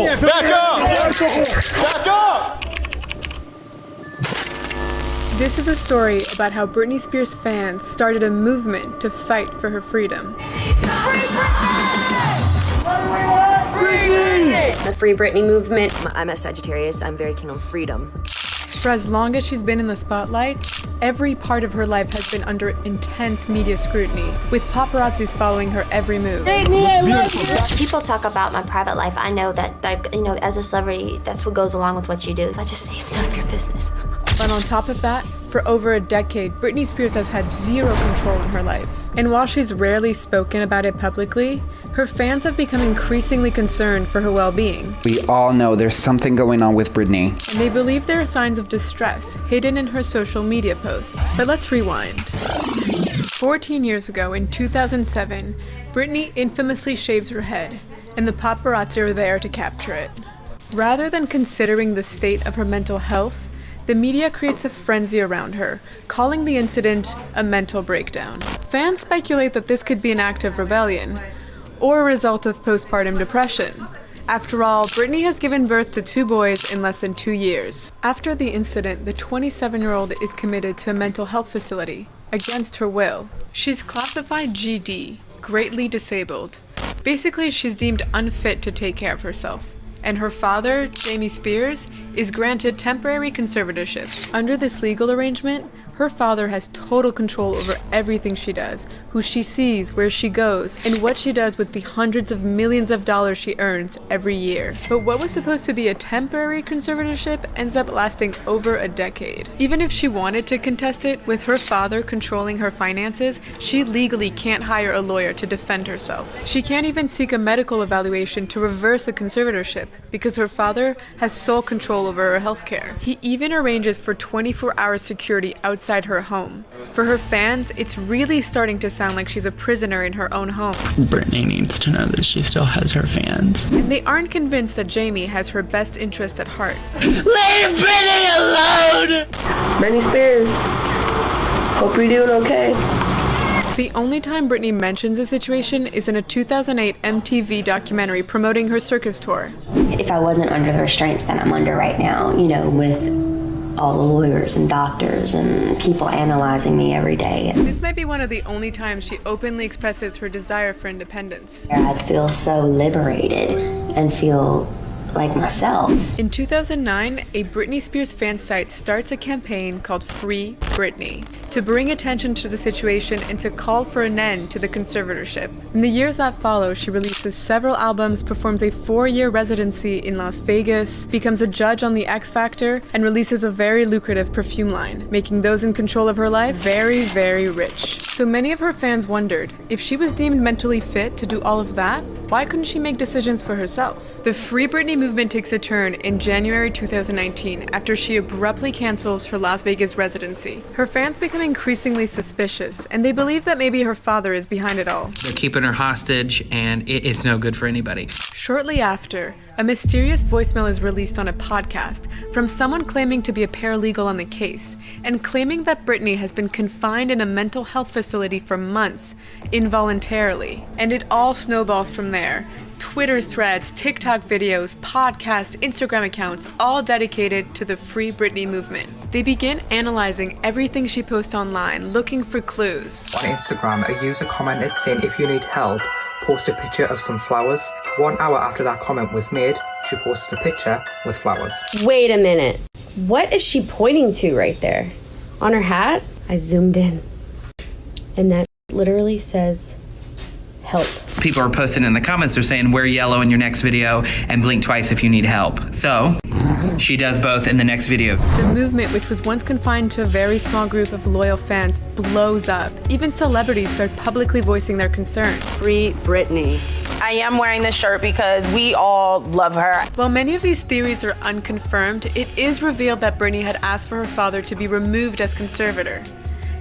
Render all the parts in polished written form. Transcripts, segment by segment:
Back up! Back up! This is a story about how Britney Spears fans started a movement to fight for her freedom. The Free Britney movement. I'm a Sagittarius. I'm very keen on freedom. For as long as she's been in the spotlight, every part of her life has been under intense media scrutiny, with paparazzis following her every move. People talk about my private life. I know that you know, as a celebrity, that's what goes along with what you do. I just say it's none of your business. But on top of that, for over a decade, Britney Spears has had zero control in her life. And while she's rarely spoken about it publicly, her fans have become increasingly concerned for her well-being. We all know there's something going on with Britney. And they believe there are signs of distress hidden in her social media posts. But let's rewind. 14 years ago, in 2007, Britney infamously shaves her head, and the paparazzi are there to capture it. Rather than considering the state of her mental health, the media creates a frenzy around her, calling the incident a mental breakdown. Fans speculate that this could be an act of rebellion, or a result of postpartum depression. After all, Britney has given birth to 2 boys in less than 2 years. After the incident, the 27-year-old is committed to a mental health facility, against her will. She's classified GD, greatly disabled. Basically, she's deemed unfit to take care of herself. And her father, Jamie Spears, is granted temporary conservatorship. Under this legal arrangement, her father has total control over everything she does, who she sees, where she goes, and what she does with the hundreds of millions of dollars she earns every year. But what was supposed to be a temporary conservatorship ends up lasting over a decade. Even if she wanted to contest it, with her father controlling her finances, she legally can't hire a lawyer to defend herself. She can't even seek a medical evaluation to reverse a conservatorship, because her father has sole control over her healthcare. He even arranges for 24-hour security outside her home. For her fans, it's really starting to sound like she's a prisoner in her own home. Britney needs to know that she still has her fans. And they aren't convinced that Jamie has her best interest at heart. Leave Britney alone! Britney Spears, hope you're doing okay. The only time Britney mentions the situation is in a 2008 MTV documentary promoting her circus tour. If I wasn't under the restraints that I'm under right now, you know, with all the lawyers and doctors and people analyzing me every day. This might be one of the only times she openly expresses her desire for independence. I feel so liberated and feel like myself. In 2009, a Britney Spears fan site starts a campaign called Free Britney to bring attention to the situation and to call for an end to the conservatorship. In the years that follow, she releases several albums, performs a 4-year residency in Las Vegas, becomes a judge on The X Factor, and releases a very lucrative perfume line, making those in control of her life very, very rich. So many of her fans wondered, if she was deemed mentally fit to do all of that, why couldn't she make decisions for herself? The Free Britney movement takes a turn in January 2019 after she abruptly cancels her Las Vegas residency. Her fans become increasingly suspicious, and they believe that maybe her father is behind it all. They're keeping her hostage, and it's no good for anybody. Shortly after, a mysterious voicemail is released on a podcast from someone claiming to be a paralegal on the case, and claiming that Britney has been confined in a mental health facility for months, involuntarily. And it all snowballs from there. Twitter threads, TikTok videos, podcasts, Instagram accounts, all dedicated to the Free Britney movement. They begin analyzing everything she posts online, looking for clues. On Instagram, a user commented saying if you need help, post a picture of some flowers. 1 hour after that comment was made, she posted a picture with flowers. Wait a minute. What is she pointing to right there? On her hat? I zoomed in. And that literally says, help. People are posting in the comments, they're saying, wear yellow in your next video and blink twice if you need help. So, she does both in the next video. The movement, which was once confined to a very small group of loyal fans, blows up. Even celebrities start publicly voicing their concern. Free Britney. I am wearing this shirt because we all love her. While many of these theories are unconfirmed, it is revealed that Britney had asked for her father to be removed as conservator.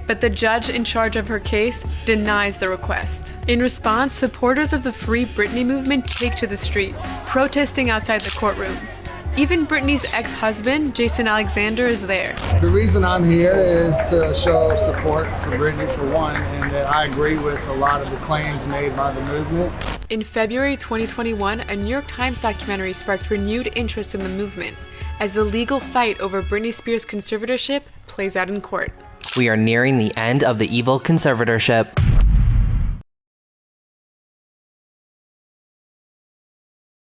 But the judge in charge of her case denies the request. In response, supporters of the Free Britney movement take to the street, protesting outside the courtroom. Even Britney's ex-husband, Jason Alexander, is there. The reason I'm here is to show support for Britney, for one, and that I agree with a lot of the claims made by the movement. In February 2021, a New York Times documentary sparked renewed interest in the movement as the legal fight over Britney Spears' conservatorship plays out in court. We are nearing the end of the evil conservatorship.